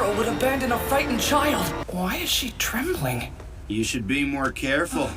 hero would abandon a frightened child. Why is she trembling? You should be more careful.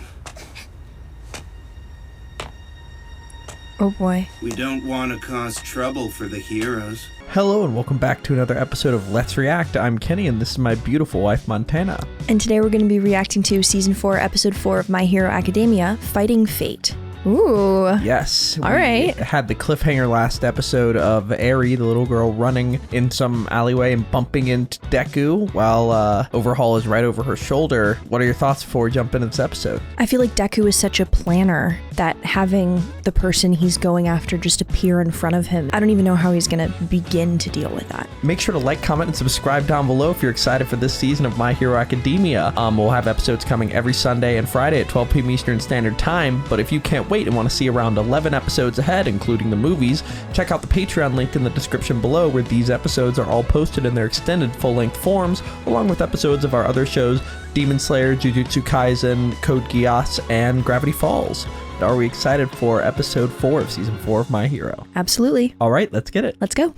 Oh boy. We don't want to cause trouble for the heroes. Hello and welcome back to another episode of Let's React. I'm Kenny and this is my beautiful wife, Montana. And today we're going to be reacting to Season 4, Episode 4 of My Hero Academia, Fighting Fate. Ooh. Yes. All right. Had the cliffhanger last episode of Eri, the little girl, running in some alleyway and bumping into Deku while Overhaul is right over her shoulder. What are your thoughts before we jump into this episode? I feel like Deku is such a planner that having the person he's going after just appear in front of him, I don't even know how he's going to begin to deal with that. Make sure to like, comment, and subscribe down below if you're excited for this season of My Hero Academia. We'll have episodes coming every Sunday and Friday at 12 p.m. Eastern Standard Time, but if you can't wait and want to see around 11 episodes ahead, including the movies, check out the Patreon link in the description below where these episodes are all posted in their extended full-length forms, along with episodes of our other shows, Demon Slayer, Jujutsu Kaisen, Code Geass, and Gravity Falls. Are we excited for episode 4 of season 4 of My Hero? Absolutely. All right, let's get it. Let's go.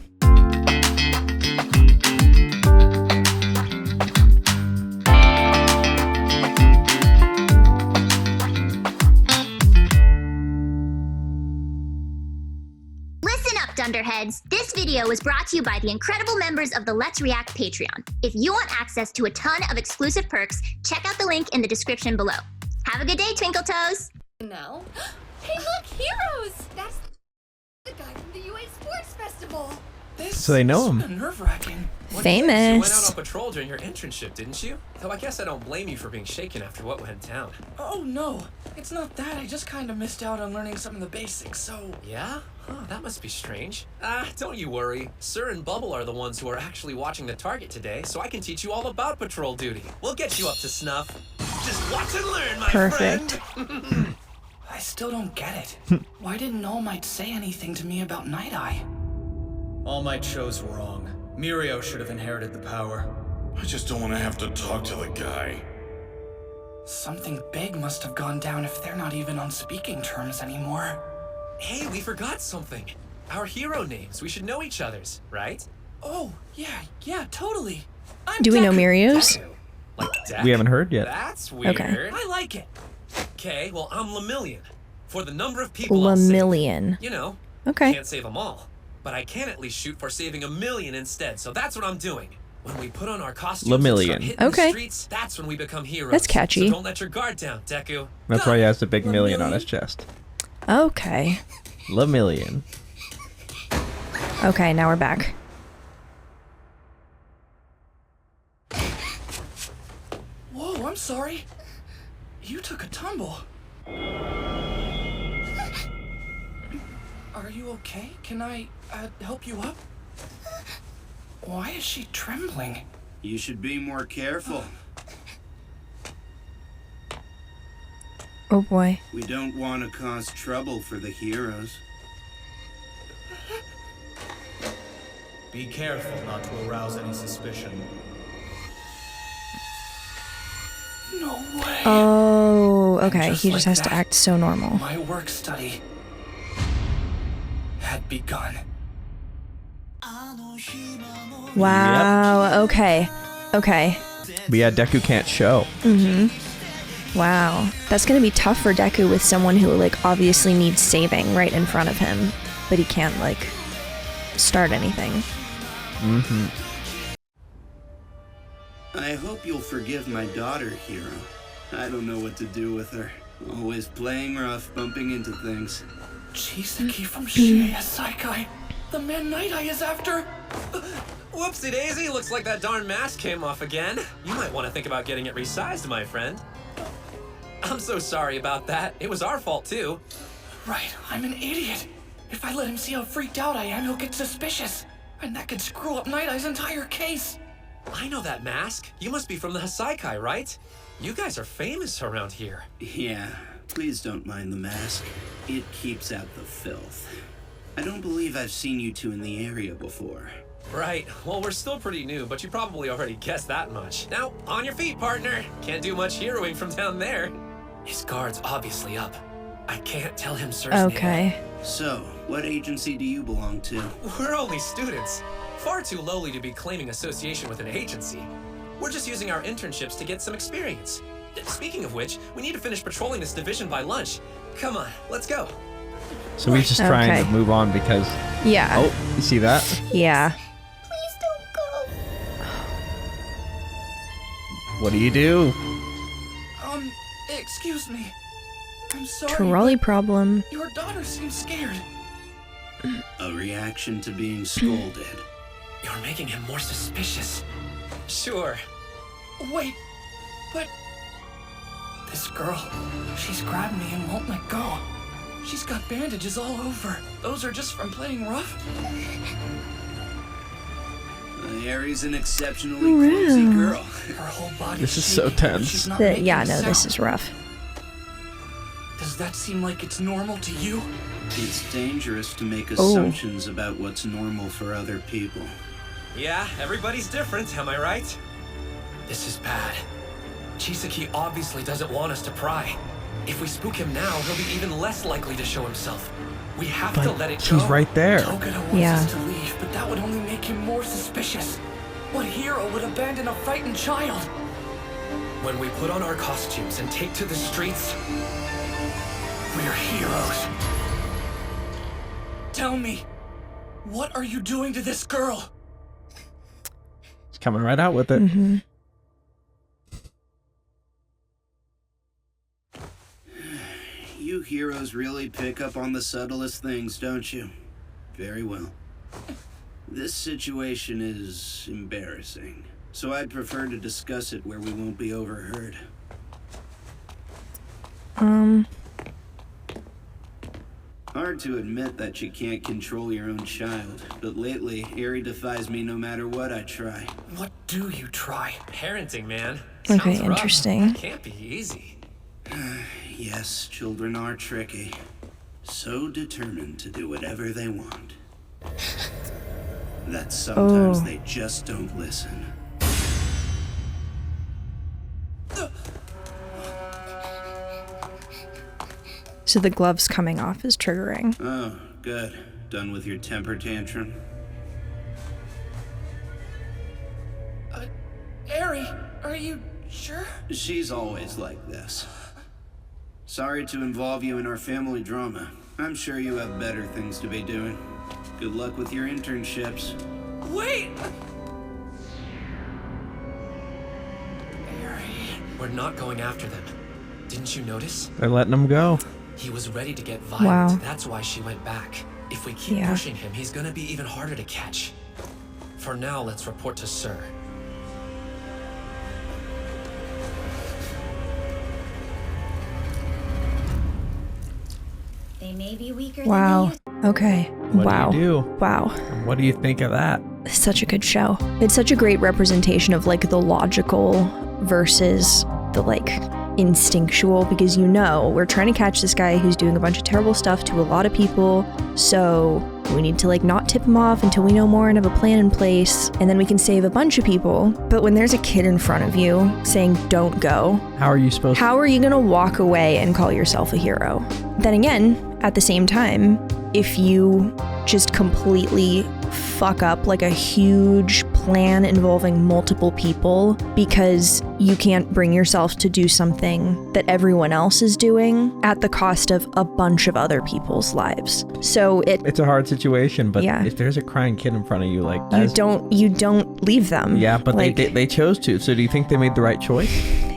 Dunderheads, this video was brought to you by the incredible members of the Let's React Patreon. If you want access to a ton of exclusive perks, check out the link in the description below. Have a good day, Twinkle Toes! No. Hey look, heroes! That's the guy from the UA Sports Festival! So they know him. Nerve-wracking. Famous. You went out on patrol during your internship, didn't you? Though I guess I don't blame you for being shaken after what went down. Oh no, it's not that. I just kind of missed out on learning some of the basics, so... Yeah? Huh, that must be strange. Don't you worry. Sir and Bubble are the ones who are actually watching the target today, so I can teach you all about patrol duty. We'll get you up to snuff. Just watch and learn, my Perfect. friend. I still don't get it. Why didn't Allmight say anything to me about Nighteye? Allmight chose wrong. Mirio should have inherited the power. I just don't want to have to talk to the guy. Something big must have gone down if they're not even on speaking terms anymore. Hey, we forgot something. Our hero names. We should know each other's, right? Oh, yeah, totally. Do we know Mirio's? Deku. Like Deku? We haven't heard yet. That's weird. Okay. I like it. Okay, well, I'm Lemillion. For the number of people I'll Lemillion. save. You know, Okay. can't save them all. But I can at least shoot for saving 1 million instead, so that's what I'm doing. When we put on our costumes and Lemillion. start hitting Okay. the streets, that's when we become heroes. That's catchy. So don't let your guard down, Deku. That's why he has the big million on his chest. Okay. Lemillion. Okay, now we're back. Whoa, I'm sorry. You took a tumble. Are you okay? Can I, help you up? Why is she trembling? You should be more careful. Oh boy. We don't want to cause trouble for the heroes. Be careful not to arouse any suspicion. No way. Oh, okay. just He just like has to that, act so normal. My work study had begun. Wow. Okay. Okay. But yeah, Deku can't show. Wow. That's gonna be tough for Deku with someone who, like, obviously needs saving right in front of him, but he can't, like, start anything. I hope you'll forgive my daughter, Hero. I don't know what to do with her. Always playing rough, bumping into things. Chisaki from Shera Saikai. The man Nighteye is after. Whoopsie daisy, looks like that darn mask came off again. You might want to think about getting it resized, my friend. I'm so sorry about that. It was our fault, too. Right, I'm an idiot. If I let him see how freaked out I am, he'll get suspicious. And that could screw up Nightaye's entire case. I know that mask. You must be from the Hasaikai, right? You guys are famous around here. Yeah, please don't mind the mask. It keeps out the filth. I don't believe I've seen you two in the area before. Right. Well, we're still pretty new, but you probably already guessed that much. Now, on your feet, partner. Can't do much heroing from down there. His guard's obviously up. I can't tell him Sir's name. Okay. So, what agency do you belong to? We're only students. Far too lowly to be claiming association with an agency. We're just using our internships to get some experience. Speaking of which, we need to finish patrolling this division by lunch. Come on, let's go. So he's just trying Okay. to move on because... Yeah. Oh, you see that? Yeah. Please don't go. What do you do? Excuse me. I'm sorry. Trolley problem. Your daughter seems scared. A reaction to being scolded. You're making him more suspicious. Sure. Wait, but... This girl, she's grabbed me and won't let go. She's got bandages all over. Those are just from playing rough? Eri's an exceptionally clumsy girl. Her whole body. This is so tense. Yeah, no, this is rough. Does that seem like it's normal to you? It's dangerous to make assumptions about what's normal for other people. Yeah, everybody's different, am I right? This is bad. Chisaki obviously doesn't want us to pry. If we spook him now, he'll be even less likely to show himself. We have to But let it go. he's right there. Togata wants us to leave, but that would only make him more suspicious. What hero would abandon a frightened child? When we put on our costumes and take to the streets, We're heroes. Tell me, what are you doing to this girl? He's coming right out with it. Mm-hmm. You heroes really pick up on the subtlest things, don't you? Very well. This situation is embarrassing, so I'd prefer to discuss it where we won't be overheard. Hard to admit that you can't control your own child, but lately, Eri defies me no matter what I try. What do you try? parenting, man. Okay, Sounds rough. interesting. Can't be easy. Yes, children are tricky. So determined to do whatever they want. That sometimes they just don't listen. So the gloves coming off is triggering. Oh, good. Done with your temper tantrum? Eri, are you sure? She's always like this. Sorry to involve you in our family drama. I'm sure you have better things to be doing. Good luck with your internships. Wait! Eri. We're not going after them. Didn't you notice? They're letting him go. He was ready to get violent. Wow. That's why she went back. If we keep Yeah. pushing him, he's gonna be even harder to catch. For now, let's report to Sir. They may be weaker Wow. than they used. Okay. What Wow. do you do? Wow. And what do you think of that? Such a good show. It's such a great representation of like the logical versus the like instinctual, because you know we're trying to catch this guy who's doing a bunch of terrible stuff to a lot of people, so we need to like not tip him off until we know more and have a plan in place, and then we can save a bunch of people. But when there's a kid in front of you saying don't go, How are you supposed how are you gonna walk away and call yourself a hero? Then again, at the same time, if you just completely fuck up like a huge plan involving multiple people because you can't bring yourself to do something that everyone else is doing at the cost of a bunch of other people's lives. So It's a hard situation, but Yeah. if there's a crying kid in front of you, like you don't leave them. Yeah, but like, they chose to. So do you think they made the right choice?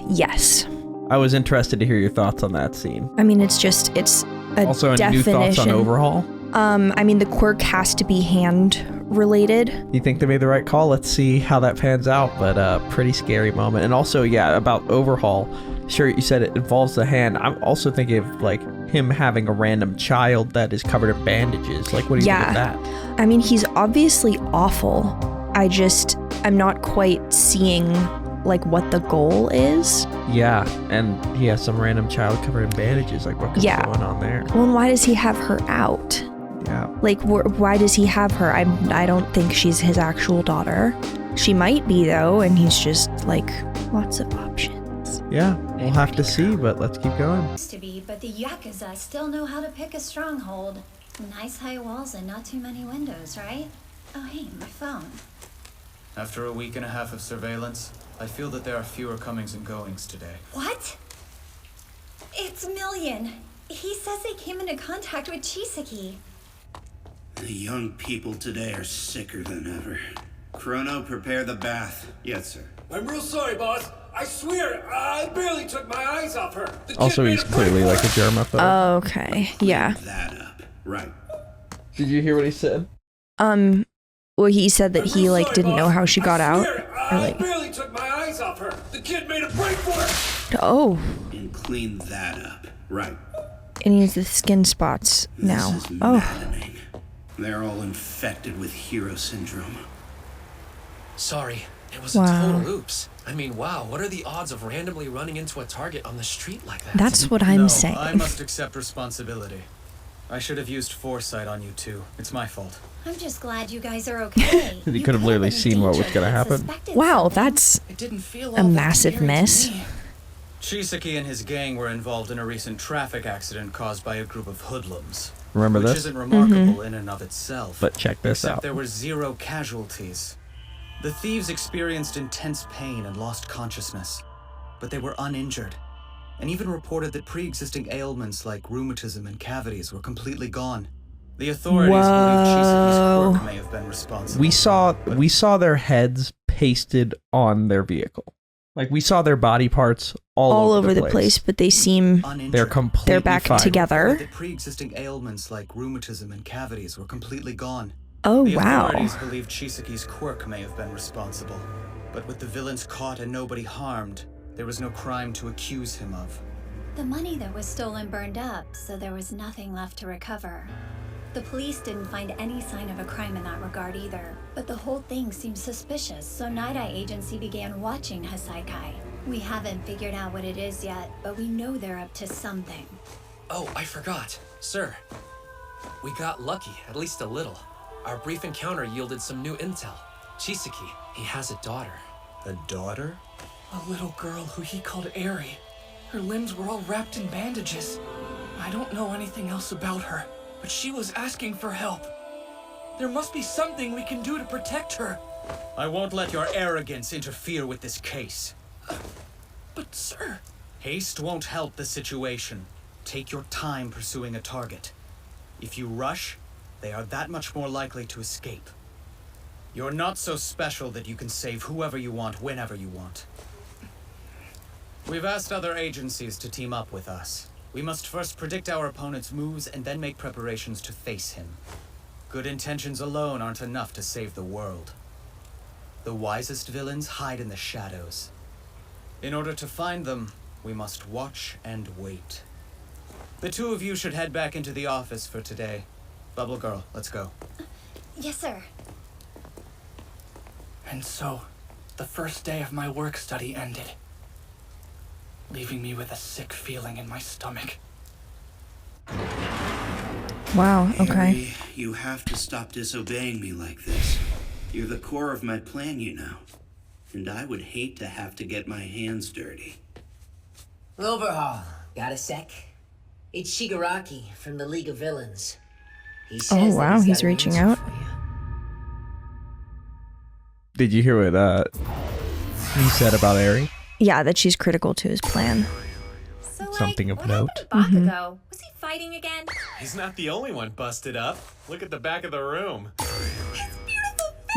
yes. I was interested to hear your thoughts on that scene. I mean, it's a Also, any definition. new thoughts on Overhaul? I mean, the quirk has to be hand related. You think they made the right call? Let's see how that pans out, but pretty scary moment. And also, yeah, about Overhaul, sure, you said it involves the hand. I'm also thinking of, like, him having a random child that is covered in bandages. Like, what do you think of that? I mean, he's obviously awful. I'm not quite seeing, like, what the goal is. Yeah, and he has some random child covered in bandages. Like, what could be going on there? Well, and why does he have her out? Yeah. Like, why does he have her? I don't think she's his actual daughter. She might be, though, and he's just, like, lots of options. Yeah, we'll have to see, but let's keep going. Used to be, but the Yakuza still know how to pick a stronghold. Nice high walls and not too many windows, right? Oh, hey, my phone. After a week and a half of surveillance, I feel that there are fewer comings and goings today. What? It's Million. He says they came into contact with Chisaki. The young people today are sicker than ever. Chrono, prepare the bath. Yes, sir. I'm real sorry, boss. I swear, I barely took my eyes off her. The Also, kid he's made a break clearly for like a her. germaphobe. Okay, yeah. That up. Right. Did you hear what he said? Well, he said that I'm he real like sorry, didn't know boss. how she got I out. swear, Or I like, barely took my eyes off her. The kid made a break for her. oh, And clean that up. Right. and he has the skin spots now. This is Oh, maddening. They're all infected with hero syndrome. Sorry, it was Wow. a total oops. I mean, wow, what are the odds of randomly running into a target on the street like that? that's what I'm No, saying. I must accept responsibility. I should have used foresight on you two. It's my fault. I'm just glad you guys are okay. He You could have literally been in seen what was danger gonna and happen. suspected Wow, something. that's It didn't feel a all that massive scary to miss. me. Chisaki and his gang were involved in a recent traffic accident caused by a group of hoodlums. Remember which this? isn't remarkable in and of itself. But check this Except out. there were 0 casualties. The thieves experienced intense pain and lost consciousness, but they were uninjured, and even reported that pre-existing ailments like rheumatism and cavities were completely gone. The authorities believe Chisaki's quirk may have been responsible. We saw their heads pasted on their vehicle. Like we saw their body parts all over the place, but they seem Uninjured. They're completely they're back fine. together. That pre-existing ailments like rheumatism and cavities were completely gone. Oh, The wow. authorities believe Chisaki's quirk may have been responsible, but with the villains caught and nobody harmed, there was no crime to accuse him of. The money that was stolen burned up, so there was nothing left to recover. The police didn't find any sign of a crime in that regard either, but the whole thing seemed suspicious, so Nighteye Agency began watching Hasaikai. We haven't figured out what it is yet, but we know they're up to something. Oh, I forgot. Sir, we got lucky, at least a little. Our brief encounter yielded some new intel. Chisaki, he has a daughter. A daughter? A little girl who he called Eri. Her limbs were all wrapped in bandages. I don't know anything else about her, but she was asking for help. There must be something we can do to protect her. I won't let your arrogance interfere with this case. But sir... Haste won't help the situation. Take your time pursuing a target. If you rush, they are that much more likely to escape. You're not so special that you can save whoever you want whenever you want. We've asked other agencies to team up with us. We must first predict our opponent's moves and then make preparations to face him. Good intentions alone aren't enough to save the world. The wisest villains hide in the shadows. In order to find them, we must watch and wait. The two of you should head back into the office for today. Bubble Girl, let's go. Yes, sir. And so, the first day of my work study ended, leaving me with a sick feeling in my stomach. Wow, okay. Harry, you have to stop disobeying me like this. You're the core of my plan, you know. And I would hate to have to get my hands dirty. Overhaul, got a sec? It's Shigaraki from the League of Villains. He says Oh, that wow, he's he's got an reaching answer out. for you. Did you hear what he said about Eri? Yeah, that she's critical to his plan. So, Something of note. Bakugo? Was he fighting again? He's not the only one busted up. Look at the back of the room.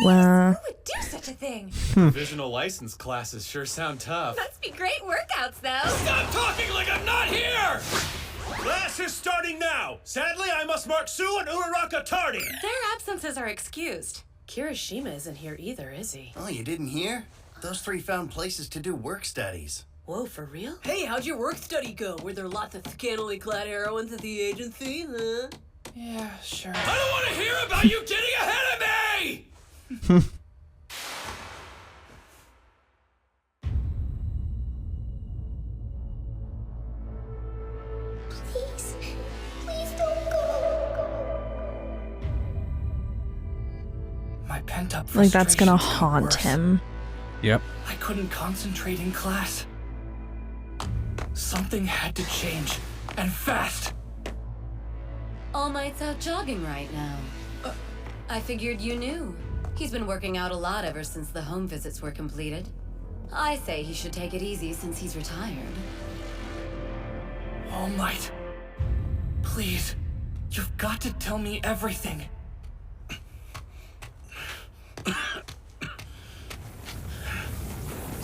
Wow. Who would do such a thing? Provisional license classes sure sound tough. Must be great workouts, though. Stop talking like I'm not here! Class is starting now. Sadly, I must mark Sue and Uraraka tardy. Their absences are excused. Kirishima isn't here either, is he? Oh, you didn't hear? Those three found places to do work studies. Whoa, for real? Hey, how'd your work study go? Were there lots of scantily clad heroines at the agency, huh? Yeah, sure. I don't want to hear about you getting ahead of me! Please don't go. My pent-up Like, that's gonna frustrations got haunt worse. him. Yep. I couldn't concentrate in class. Something had to change, and fast. All Might's out jogging right now. I figured you knew. He's been working out a lot ever since the home visits were completed. I say he should take it easy since he's retired. All Might. Please, you've got to tell me everything. I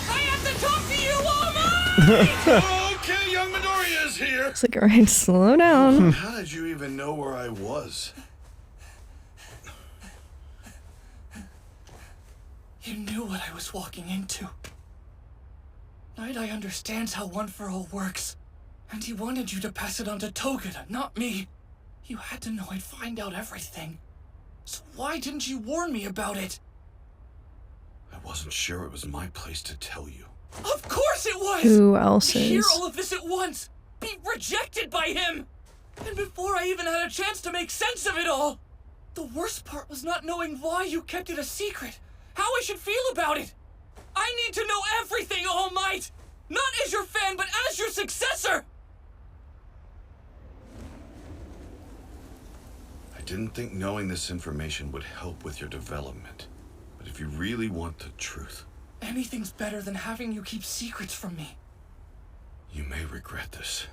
have to talk to you, All Might! Okay, young Midoriya is here. It's like, alright, slow down. How did you even know where I was? You knew what I was walking into. Nighteye understands how One for All works, and he wanted you to pass it on to Togeda, not me. You had to know I'd find out everything. So why didn't you warn me about it? I wasn't sure it was my place to tell you. Of course it was! Who else Hear is? all of this at once! Be rejected by him! And before I even had a chance to make sense of it all! The worst part was not knowing why you kept it a secret. How I should feel about it! I need to know everything, All Might! Not as your fan, but as your successor! I didn't think knowing this information would help with your development. But if you really want the truth... Anything's better than having you keep secrets from me. You may regret this.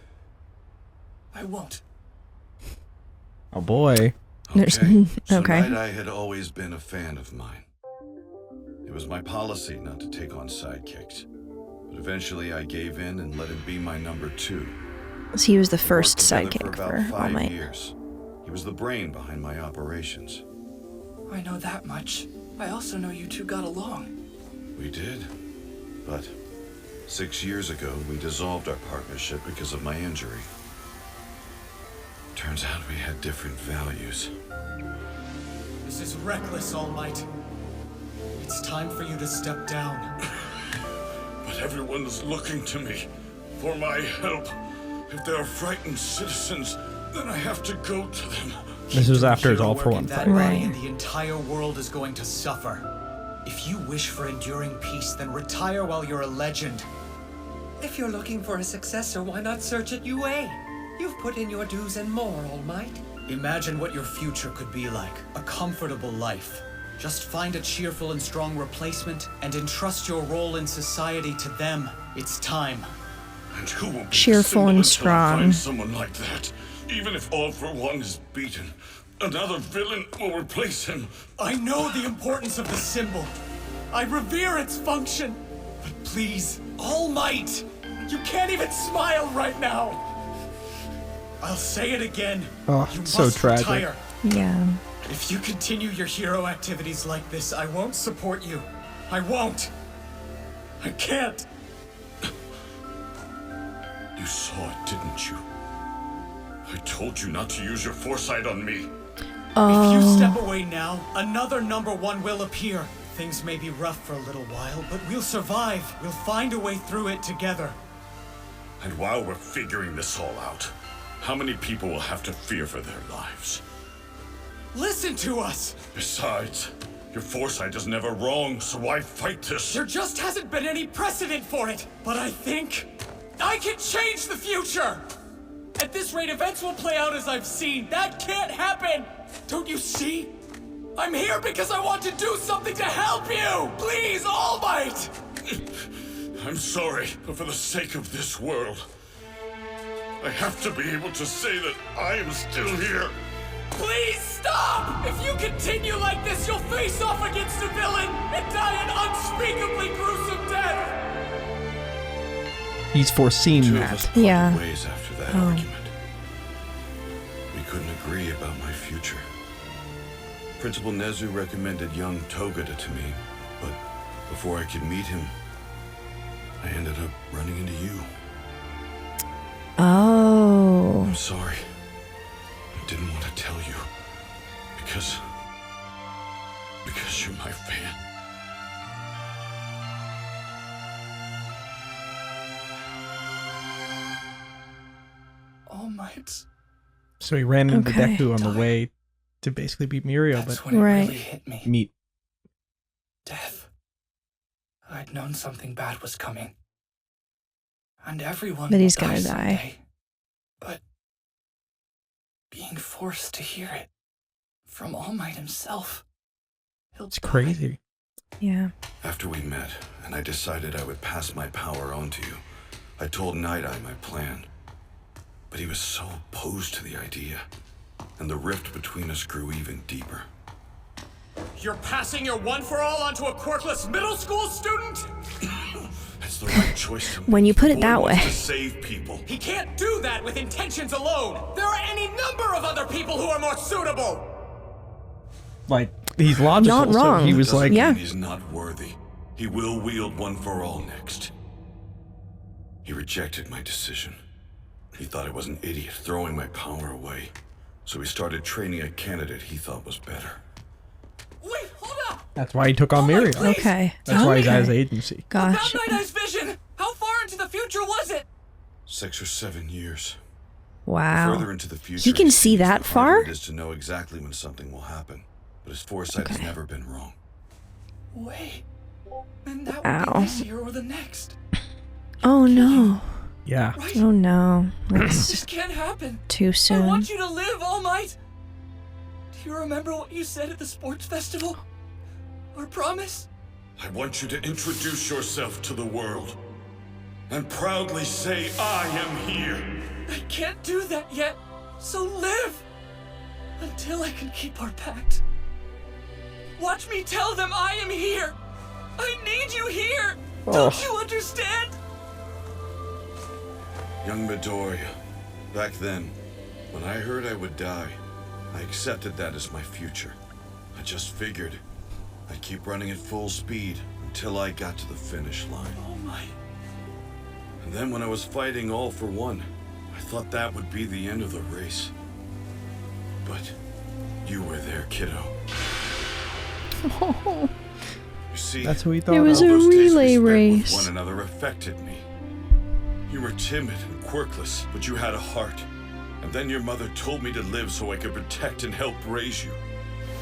I won't. Oh boy. There's So okay. Nighteye had always been a fan of mine. It was my policy not to take on sidekicks. But eventually I gave in and let him be my number 2. So he was the first We worked sidekick together for about All 5 Might. years. He was the brain behind my operations. I know that much. I also know you two got along. We did. But 6 years ago, we dissolved our partnership because of my injury. Turns out we had different values. This is reckless, All Might. It's time for you to step down. But everyone is looking to me for my help. If there are frightened citizens, then I have to go to them. This was after his Hero All for work One in that fight. way, and the entire world is going to suffer. If you wish for enduring peace, then retire while you're a legend. If you're looking for a successor, why not search at UA? You've put in your dues and more, All Might. Imagine what your future could be like. A comfortable life. Just find a cheerful and strong replacement and entrust your role in society to them. It's time. And who will be Cheerful and strong. find someone like that? Even if All for One is beaten, another villain will replace him. I know the importance of the symbol. I revere its function. But please, All Might, you can't even smile right now. I'll say it again. Oh, you so must tragic. retire. Yeah. If you continue your hero activities like this, I won't support you. I won't. I can't. You saw it, didn't you? I told you not to use your foresight on me. If you step away now, another number 1 will appear. Things may be rough for a little while, but we'll survive. We'll find a way through it together. And while we're figuring this all out, how many people will have to fear for their lives? Listen to us! Besides, your foresight is never wrong, so why fight this? There just hasn't been any precedent for it. But I think I can change the future! At this rate, events will play out as I've seen. That can't happen! Don't you see? I'm here because I want to do something to help you! Please, All Might! I'm sorry, but for the sake of this world, I have to be able to say that I am still here. Please stop! If you continue like this, you'll face off against a villain and die an unspeakably gruesome death! He's foreseen Two of that. us parted Yeah. ways after that Oh. argument. We couldn't agree about my future. Principal Nezu recommended young Togeda to me, but before I could meet him, I ended up running into you. Oh. I'm sorry. I didn't want to tell you. Because you're my fan. All Might. So he ran into Okay. Deku on the way to basically beat Mirio, That's but when it Right. really hit me. meet. Death. I'd known something bad was coming. And everyone That he's will gonna die. someday. But being forced to hear it from All Might himself, It's crazy. Yeah. After we met, and I decided I would pass my power on to you, I told Nighteye my plan. But he was so opposed to the idea, and the rift between us grew even deeper. You're passing your one-for-all onto a quirkless middle school student? It's the right choice to make. When you put it that Boy wants way. to save people. He can't do that with intentions alone. There are any number of other people who are more suitable. Like, he's logical. Not wrong. So he was Doesn't like, mean he's not worthy. He will wield one-for-all next. He rejected my decision. He thought I was an idiot throwing my power away. So he started training a candidate he thought was better. Wait, hold up! that's why he took on Mirio. Okay. That's why he's at his Okay. agency. Gosh. About Night Eye's vision! How far into the future was it? 6 or 7 years. Wow. Further into the future, He can it see seems, that the far? harder it is to know exactly when something will happen. But his foresight has never been wrong. Wait. And that would Ow. be this year or the next. Oh no. Yeah. Right? Oh no. This It's can't happen. too I soon. want you to live, Allmight. Do you remember what you said at the sports festival? Our promise? I want you to introduce yourself to the world. And proudly say, I am here. I can't do that yet. So live. Until I can keep our pact. Watch me tell them I am here. I need you here. Don't you understand? Young Midoriya, back then, when I heard I would die, I accepted that as my future. I just figured I'd keep running at full speed until I got to the finish line. Oh my. And then when I was fighting all for one, I thought that would be the end of the race. But you were there, kiddo. You see, That's who he thought It was of. a those days we relay spent with race. one another affected me. You were timid and quirkless, but you had a heart. And then your mother told me to live so I could protect and help raise you.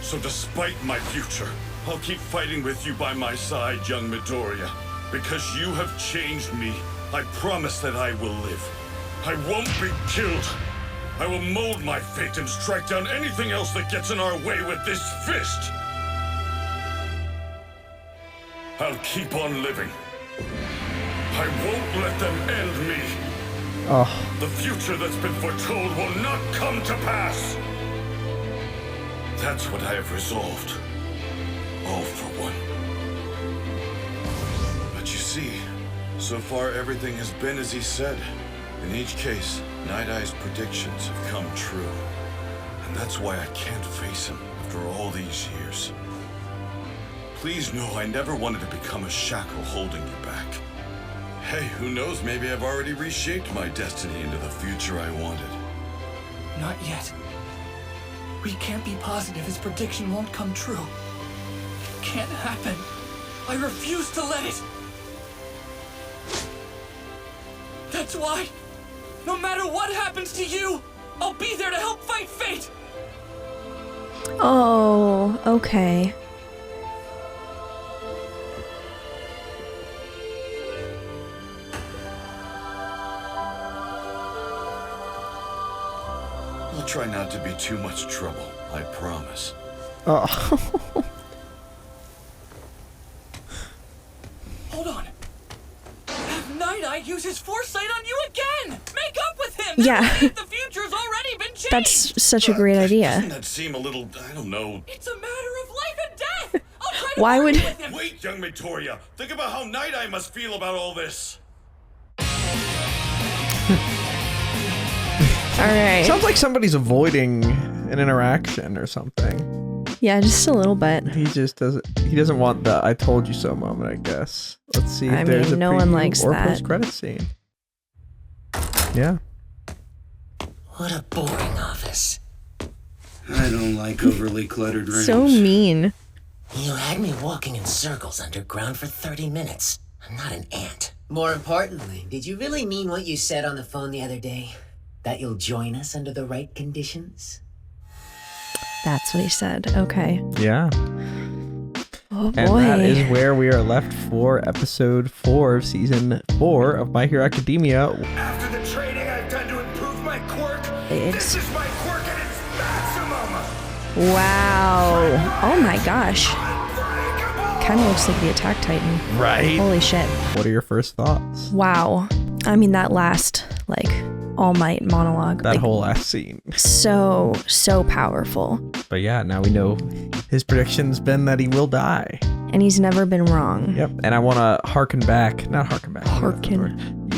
So despite my future, I'll keep fighting with you by my side, young Midoriya. Because you have changed me, I promise that I will live. I won't be killed. I will mold my fate and strike down anything else that gets in our way with this fist. I'll keep on living. I won't let them end me. Oh, The future that's been foretold will not come to pass. That's what I have resolved. All for one. But you see, so far everything has been as he said. In each case, Night-Eye's predictions have come true. And that's why I can't face him after all these years. Please know I never wanted to become a shackle holding you back. Hey, who knows, maybe I've already reshaped my destiny into the future I wanted. Not yet. We can't be positive his prediction won't come true. It can't happen. I refuse to let it. That's why, no matter what happens to you, I'll be there to help fight fate. Oh, okay. I'll try not to be too much trouble, I promise. oh. Hold on. Have Nighteye use his foresight on you again. Make up with him. Yeah. That way the future's already been changed. That's such a great idea. Doesn't that seem a little, I don't know... It's a matter of life and death. I'll try to Why argue would- with him. Wait, young Victoria. Think about how Nighteye must feel about all this. Alright. Sounds like somebody's avoiding an interaction or something. Yeah, just a little bit. He doesn't want the I told you so moment, I guess. Let's see if I there's mean, a no one preview likes or that. post-credit scene. Yeah. What a boring office. I don't like overly cluttered rooms. So mean. You had me walking in circles underground for 30 minutes. I'm not an ant. More importantly, did you really mean what you said on the phone the other day? That you'll join us under the right conditions? That's what he said. Okay. Yeah. Oh boy. And that is where we are left for episode 4 of season 4 of My Hero Academia. After the training I've done to improve my quirk, this is my quirk at its maximum. Wow. Oh my gosh. kind of looks like the Attack Titan. Right? Holy shit. What are your first thoughts? Wow. I mean, that last, like, Allmight monologue. That like, whole last scene. So powerful. But yeah, now we know his prediction's been that he will die. And he's never been wrong. Yep. And I want to harken back.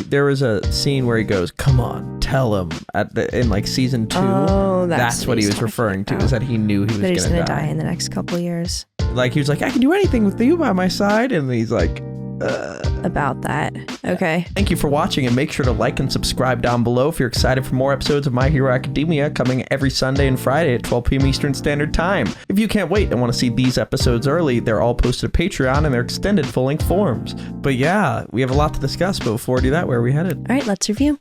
There was a scene where he goes, "Come on, tell him." In like season 2. Oh, that's what he was referring to. Is that he knew he was that he's gonna die in the next couple of years. Like he was like, "I can do anything with you by my side," and he's like, about that. Okay. Thank you for watching, and make sure to like and subscribe down below if you're excited for more episodes of My Hero Academia coming every Sunday and Friday at 12 p.m. Eastern Standard Time. If you can't wait and want to see these episodes early, they're all posted to Patreon and they're extended full-length forms. But yeah, we have a lot to discuss, but before we do that, where are we headed? All right, let's review.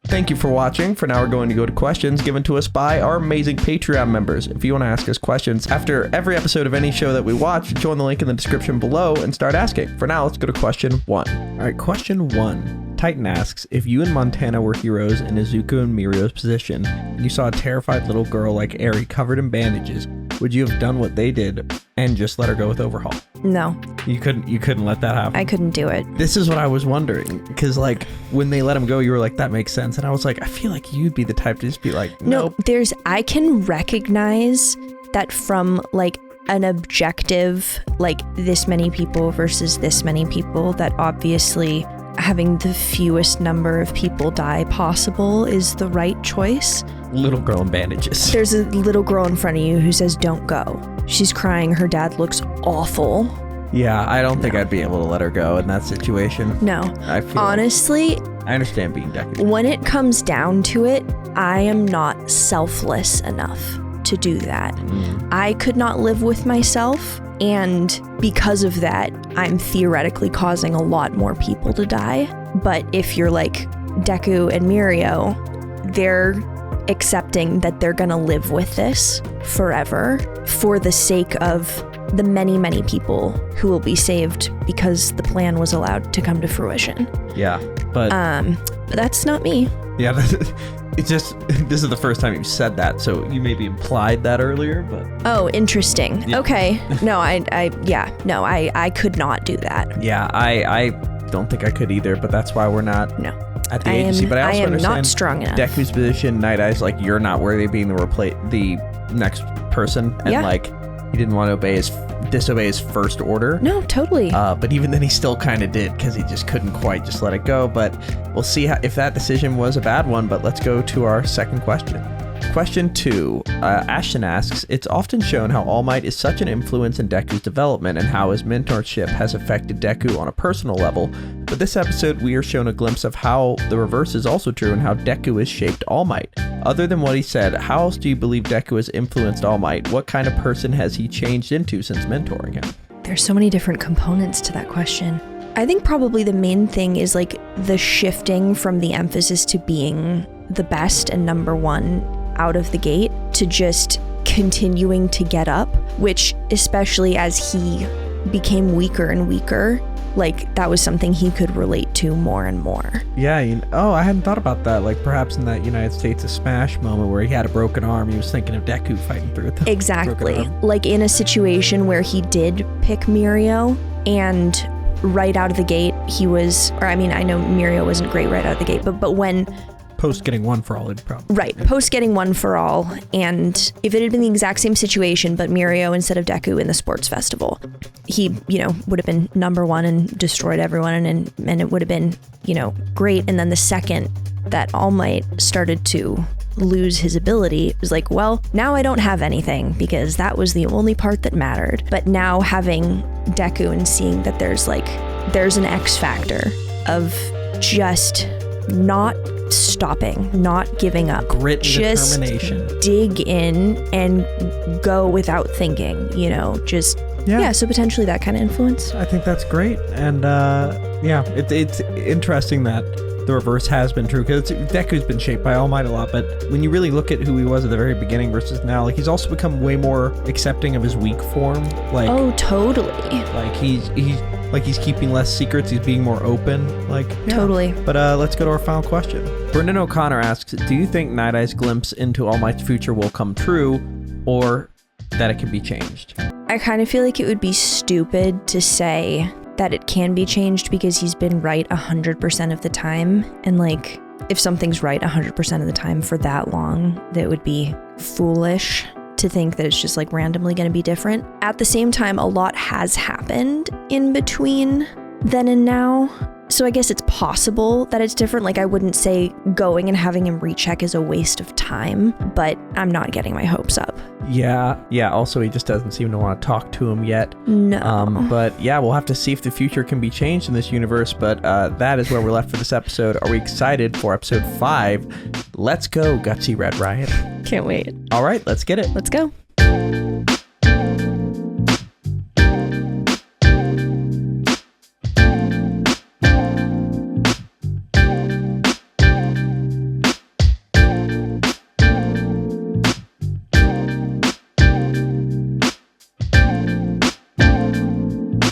Thank you for watching. For now, we're going to go to questions given to us by our amazing Patreon members. If you want to ask us questions after every episode of any show that we watch, join the link in the description below and start asking. For now, let's go to question 1. All right, question 1. Titan asks, if you and Montana were heroes in Izuku and Mirio's position, and you saw a terrified little girl like Eri covered in bandages, would you have done what they did and just let her go with Overhaul? No. You couldn't let that happen? I couldn't do it. This is what I was wondering, because like when they let him go, you were like, that makes sense. And I was like, I feel like you'd be the type to just be like, nope. No, I can recognize that from like an objective, like this many people versus this many people, that obviously having the fewest number of people die possible is the right choice. Little girl in bandages. There's a little girl in front of you who says, don't go. She's crying. Her dad looks awful. Yeah, I don't think I'd be able to let her go in that situation. No. Honestly, I understand being Deku. When it comes down to it, I am not selfless enough to do that. I could not live with myself, and because of that, I'm theoretically causing a lot more people to die. But if you're like Deku and Mirio, they're accepting that they're gonna live with this forever for the sake of the many, many people who will be saved because the plan was allowed to come to fruition. Yeah, but that's not me. Yeah, it's just, this is the first time you've said that, so you maybe implied that earlier, but... Oh, interesting. Yeah. Okay. No, I could not do that. Yeah, I don't think I could either, but that's why we're not at the agency. But I also understand not strong enough. Deku's position, Nightaye's like, you're not worthy of being the next person, and like, he didn't want to disobey his first order. No, totally. But even then he still kind of did, because he just couldn't quite just let it go. But we'll see if that decision was a bad one. But let's go to our second question. Question 2. Ashton asks, it's often shown how All Might is such an influence in Deku's development and how his mentorship has affected Deku on a personal level. But this episode, we are shown a glimpse of how the reverse is also true and how Deku has shaped All Might. Other than what he said, how else do you believe Deku has influenced All Might? What kind of person has he changed into since mentoring him? There's so many different components to that question. I think probably the main thing is like the shifting from the emphasis to being the best and number one out of the gate to just continuing to get up, which especially as he became weaker and weaker, like that was something he could relate to more and more. Yeah, I hadn't thought about that. Like perhaps in that United States of Smash moment where he had a broken arm, he was thinking of Deku fighting through it. Exactly. Like in a situation where he did pick Mirio, and right out of the gate he was, or I mean, I know Mirio wasn't great right out of the gate, but when post getting one for all, it'd probably. Right, post getting one for all. And if it had been the exact same situation, but Mirio instead of Deku in the sports festival, he, would have been number one and destroyed everyone, and it would have been, great. And then the second that All Might started to lose his ability, it was like, well, now I don't have anything because that was the only part that mattered. But now having Deku and seeing that there's an X factor of just not stopping, not giving up, grit and just determination, dig in and go without thinking, so potentially that kind of influence. I think that's great. And it's interesting that the reverse has been true, because Deku's been shaped by All Might a lot, but when you really look at who he was at the very beginning versus now, like he's also become way more accepting of his weak form. Like, oh, totally. Like he's keeping less secrets. He's being more open. Like, yeah. Totally. But let's go to our final question. Brendan O'Connor asks, do you think Night-Eye's glimpse into All Might's future will come true, or that it can be changed? I kind of feel like it would be stupid to say that it can be changed because he's been right 100% of the time. And like, if something's right 100% of the time for that long, that would be foolish to think that it's just like randomly going to be different. At the same time, a lot has happened in between then and now. So I guess it's possible that it's different. Like, I wouldn't say going and having him recheck is a waste of time, but I'm not getting my hopes up. Yeah. Also, he just doesn't seem to want to talk to him yet. No. But yeah, we'll have to see if the future can be changed in this universe. But that is where we're left for this episode. Are we excited for episode 5? Let's go, Gutsy Red Riot. Can't wait. All right, let's get it. Let's go.